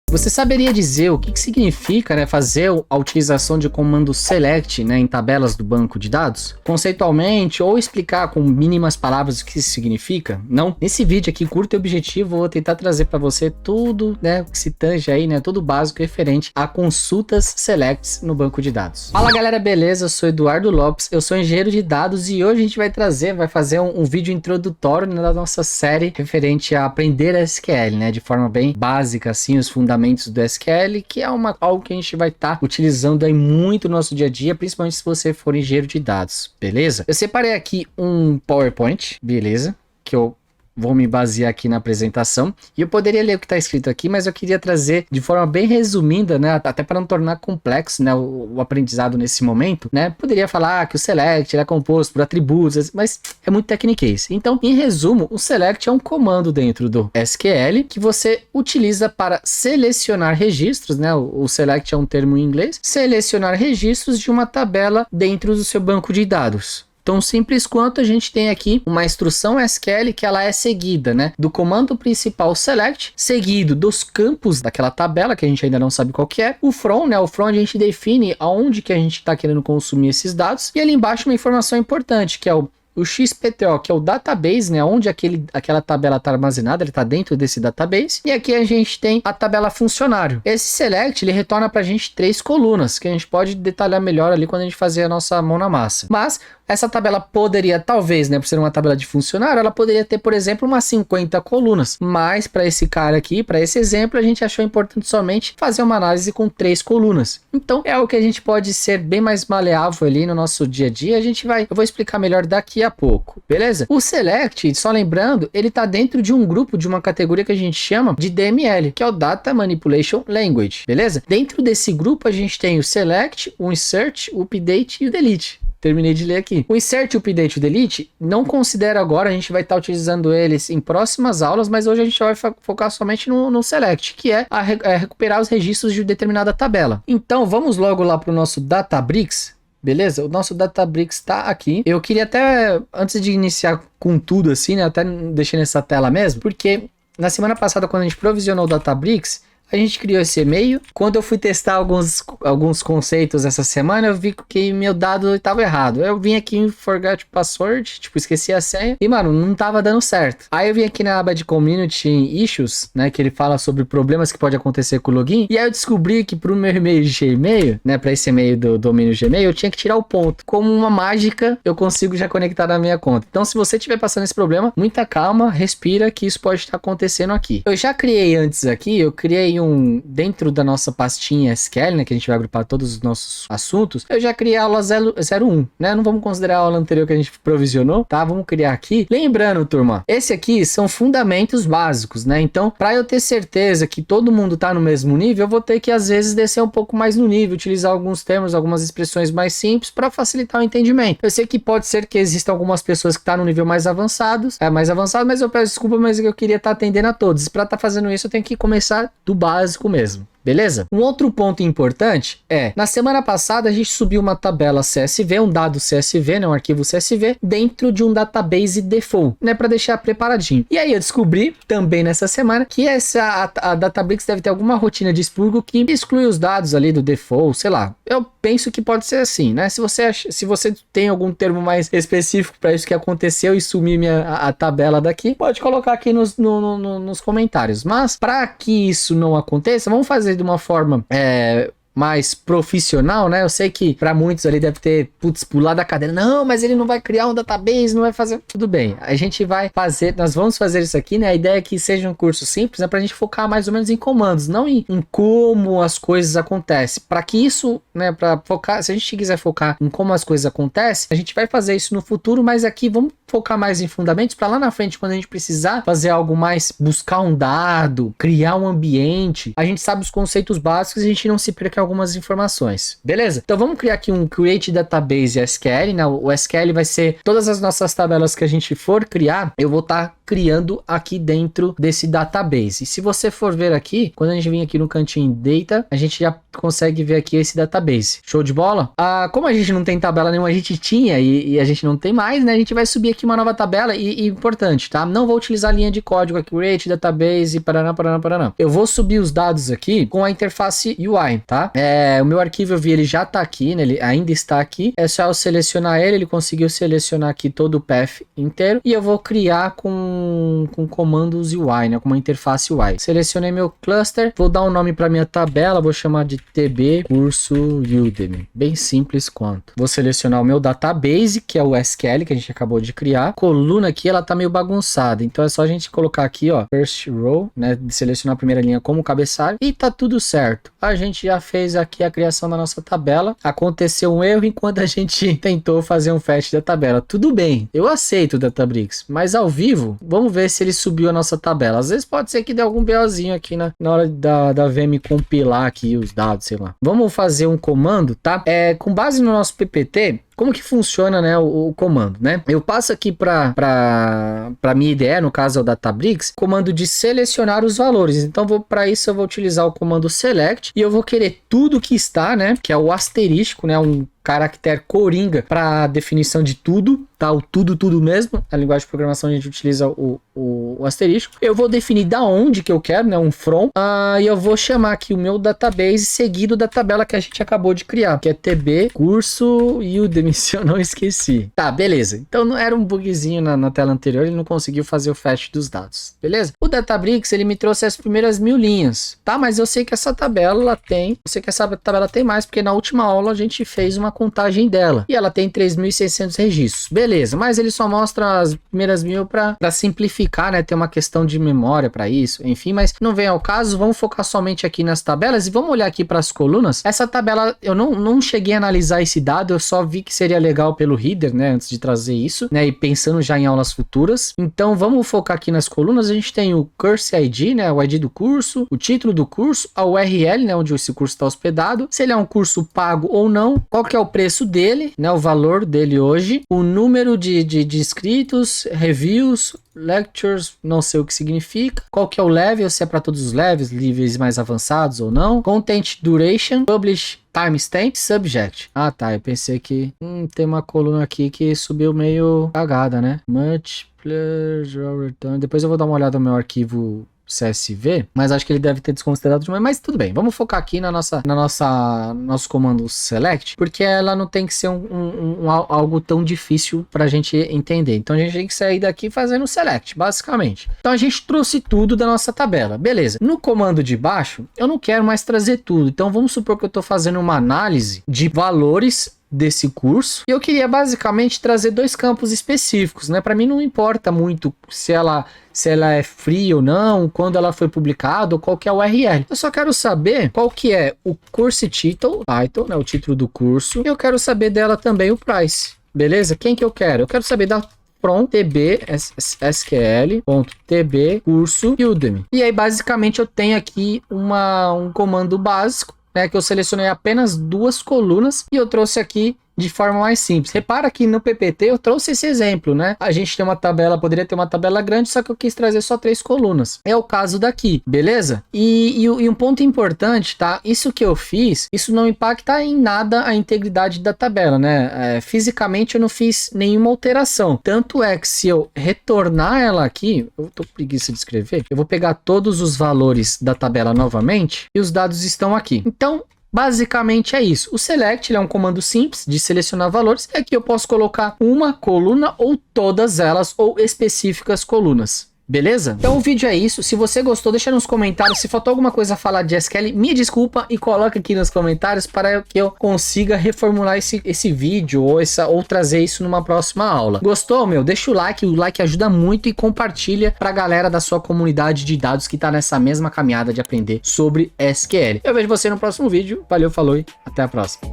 Você saberia dizer o que significa, né, fazer a utilização de comando select, né, em tabelas do banco de dados? Conceitualmente, ou explicar com mínimas palavras o que isso significa? Não. Nesse vídeo aqui, curto e objetivo, eu vou tentar trazer para você tudo, né, que se tange aí, né, tudo básico referente a consultas selects no banco de dados. Fala galera, beleza? Eu sou Eduardo Lopes, eu sou engenheiro de dados e hoje a gente vai fazer um vídeo introdutório, né, da nossa série referente a aprender SQL, né, de forma bem básica, assim, os fundamentos do SQL, que é algo que a gente vai estar utilizando aí muito no nosso dia a dia, principalmente se você for engenheiro de dados, beleza? Eu separei aqui um PowerPoint, beleza? Que eu vou me basear aqui na apresentação, e eu poderia ler o que está escrito aqui, mas eu queria trazer de forma bem resumida, né, até para não tornar complexo, né, o aprendizado nesse momento, né, poderia falar que o select é composto por atributos, mas é muito tecniquez. Então, em resumo, o select é um comando dentro do SQL que você utiliza para selecionar registros, né, o select é um termo em inglês, selecionar registros de uma tabela dentro do seu banco de dados. Tão simples quanto a gente tem aqui uma instrução SQL que ela é seguida, né, do comando principal select, seguido dos campos daquela tabela que a gente ainda não sabe qual que é. O from, né, o from a gente define aonde que a gente está querendo consumir esses dados. E ali embaixo uma informação importante, que é o XPTO, que é o database, né, onde aquela tabela está armazenada, ele está dentro desse database. E aqui a gente tem a tabela funcionário. Esse select, ele retorna para a gente 3 colunas, que a gente pode detalhar melhor ali quando a gente fazer a nossa mão na massa. Mas essa tabela poderia, talvez, né, por ser uma tabela de funcionário, ela poderia ter, por exemplo, umas 50 colunas. Mas para esse cara aqui, para esse exemplo, a gente achou importante somente fazer uma análise com 3 colunas. Então, é o que a gente pode ser bem mais maleável ali no nosso dia a dia. Eu vou explicar melhor daqui a pouco, beleza? O select, só lembrando, ele tá dentro de um grupo, de uma categoria que a gente chama de DML, que é o Data Manipulation Language, beleza? Dentro desse grupo a gente tem o select, o insert, o update e o delete. Terminei de ler aqui. O insert, o update e o delete, não considero agora, a gente vai estar utilizando eles em próximas aulas, mas hoje a gente vai focar somente no select, que é recuperar os registros de determinada tabela. Então, vamos logo lá para o nosso Databricks. Beleza? O nosso Databricks está aqui. Eu queria até, antes de iniciar com tudo assim, né, até deixei nessa tela mesmo, porque na semana passada, quando a gente provisionou o Databricks, a gente criou esse e-mail. Quando eu fui testar alguns conceitos essa semana, eu vi que meu dado estava errado. Eu vim aqui em Forgot Password, tipo, esqueci a senha. E, mano, não tava dando certo. Aí eu vim aqui na aba de Community Issues, né, que ele fala sobre problemas que pode acontecer com o login. E aí eu descobri que pro meu e-mail de Gmail, né, para esse e-mail do domínio Gmail, eu tinha que tirar o ponto. Como uma mágica, eu consigo já conectar na minha conta. Então, se você estiver passando esse problema, muita calma, respira, que isso pode estar acontecendo aqui. Eu já criei antes aqui, eu criei dentro da nossa pastinha SQL, né, que a gente vai agrupar todos os nossos assuntos, eu já criei a aula 01, né, não vamos considerar a aula anterior que a gente provisionou, tá, vamos criar aqui. Lembrando, turma, esse aqui são fundamentos básicos, né, então, para eu ter certeza que todo mundo tá no mesmo nível, eu vou ter que, às vezes, descer um pouco mais no nível, utilizar alguns termos, algumas expressões mais simples para facilitar o entendimento. Eu sei que pode ser que existam algumas pessoas que tá no nível mais avançado, mas eu peço desculpa, mas eu queria estar atendendo a todos. Para estar fazendo isso, eu tenho que começar do básico mesmo. Beleza? Um outro ponto importante é, na semana passada a gente subiu uma tabela CSV, um dado CSV, né, um arquivo CSV, dentro de um database default, né, para deixar preparadinho. E aí eu descobri também nessa semana que a Databricks deve ter alguma rotina de expurgo que exclui os dados ali do default, sei lá. Eu penso que pode ser assim, né? Se você tem algum termo mais específico para isso que aconteceu e sumir a tabela daqui, pode colocar aqui nos comentários. Mas para que isso não aconteça, vamos fazer de uma forma mais profissional, né? Eu sei que para muitos ali deve ter, pular da cadeira. Não, mas ele não vai criar um database, não vai fazer... Tudo bem, a gente vai fazer, nós vamos fazer isso aqui, né? A ideia é que seja um curso simples, né? Pra gente focar mais ou menos em comandos, não em como as coisas acontecem. Para que isso, né? Para focar, se a gente quiser focar em como as coisas acontecem, a gente vai fazer isso no futuro, mas aqui vamos focar mais em fundamentos para lá na frente, quando a gente precisar fazer algo mais, buscar um dado, criar um ambiente, a gente sabe os conceitos básicos e a gente não se perca algumas informações, beleza? Então vamos criar aqui um Create Database SQL, né? O SQL vai ser todas as nossas tabelas que a gente for criar, eu vou estar criando aqui dentro desse database. E se você for ver aqui, quando a gente vem aqui no cantinho Data, a gente já consegue ver aqui esse database. Show de bola? Como a gente não tem tabela nenhuma, a gente tinha e a gente não tem mais, né? A gente vai subir aqui uma nova tabela e importante, tá? Não vou utilizar a linha de código aqui, create database, paraná. Eu vou subir os dados aqui com a interface UI, tá? O meu arquivo eu vi, ele já tá aqui, né? Ele ainda está aqui. É só eu selecionar ele conseguiu selecionar aqui todo o path inteiro e eu vou criar com comandos UI, né? Com uma interface UI. Selecionei meu cluster, vou dar um nome para minha tabela, vou chamar de TB curso Udemy. Bem simples quanto. Vou selecionar o meu database, que é o SQL que a gente acabou de criar. Coluna aqui, ela tá meio bagunçada, então é só a gente colocar aqui, ó, first row, né? Selecionar a primeira linha como cabeçalho e tá tudo certo. A gente já fez aqui a criação da nossa tabela. Aconteceu um erro enquanto a gente tentou fazer um fetch da tabela. Tudo bem, eu aceito o Databricks, mas ao vivo, vamos ver se ele subiu a nossa tabela. Às vezes pode ser que dê algum BOzinho aqui na hora da VM compilar aqui os dados, sei lá. Vamos fazer um comando, tá? Com base no nosso PPT, como que funciona, né, o comando, né? Eu passo aqui para minha IDE, no caso é o Databricks, comando de selecionar os valores. Então, para isso eu vou utilizar o comando select e eu vou querer tudo que está, né, que é o asterisco, né, um caractere coringa para definição de tudo, tá? O tudo mesmo. Na linguagem de programação a gente utiliza o asterisco. Eu vou definir da onde que eu quero, né? Um from. E eu vou chamar aqui o meu database seguido da tabela que a gente acabou de criar, que é TB curso Udemy, se eu não esqueci. Tá, beleza. Então não era um bugzinho na tela anterior, ele não conseguiu fazer o fetch dos dados, beleza? O Databricks, ele me trouxe as primeiras 1000 linhas, tá? Mas eu sei que essa tabela tem mais, porque na última aula a gente fez uma contagem dela e ela tem 3.600 registros, beleza, mas ele só mostra as primeiras 1000 para simplificar, né? Tem uma questão de memória para isso, enfim, mas não vem ao caso. Vamos focar somente aqui nas tabelas e vamos olhar aqui para as colunas. Essa tabela, eu não cheguei a analisar esse dado, eu só vi que seria legal pelo reader, né? Antes de trazer isso, né? E pensando já em aulas futuras. Então vamos focar aqui nas colunas. A gente tem o Course ID, né? O ID do curso, o título do curso, a URL, né? Onde esse curso está hospedado, se ele é um curso pago ou não, qual que é o preço dele, né? O valor dele hoje, o número de inscritos, reviews, lectures, não sei o que significa, qual que é o level, se é para todos os levels, níveis mais avançados ou não, content duration, publish timestamp, subject. Ah, tá, eu pensei que tem uma coluna aqui que subiu meio cagada, né? Much pleasure return. Depois eu vou dar uma olhada no meu arquivo CSV, mas acho que ele deve ter desconsiderado demais, mas tudo bem, vamos focar aqui nosso comando select, porque ela não tem que ser algo tão difícil para a gente entender. Então a gente tem que sair daqui fazendo select, basicamente. Então a gente trouxe tudo da nossa tabela, beleza. No comando de baixo, eu não quero mais trazer tudo, então vamos supor que eu estou fazendo uma análise de valores desse curso e eu queria basicamente trazer dois campos específicos, né? Para mim não importa muito se ela é free ou não, quando ela foi publicada ou qual que é a URL. Eu só quero saber qual que é o course title, né, o título do curso, e eu quero saber dela também o price, beleza? Quem que eu quero? Eu quero saber da from tb sql.tb curso Udemy. E aí basicamente eu tenho aqui um comando básico, né, que eu selecionei apenas duas colunas e eu trouxe aqui de forma mais simples. Repara que no PPT eu trouxe esse exemplo, né? A gente tem uma tabela, poderia ter uma tabela grande, só que eu quis trazer só 3 colunas. É o caso daqui, beleza? E um ponto importante, tá? Isso que eu fiz, isso não impacta em nada a integridade da tabela, né? Fisicamente eu não fiz nenhuma alteração. Tanto é que se eu retornar ela aqui, eu tô com preguiça de escrever, eu vou pegar todos os valores da tabela novamente e os dados estão aqui. Então, basicamente é isso. O select ele é um comando simples de selecionar valores. E aqui eu posso colocar uma coluna ou todas elas ou específicas colunas. Beleza? Então o vídeo é isso. Se você gostou, deixa nos comentários. Se faltou alguma coisa a falar de SQL, me desculpa e coloca aqui nos comentários para que eu consiga reformular esse vídeo ou trazer isso numa próxima aula. Gostou, meu? Deixa o like ajuda muito e compartilha para a galera da sua comunidade de dados que está nessa mesma caminhada de aprender sobre SQL. Eu vejo você no próximo vídeo. Valeu, falou e até a próxima.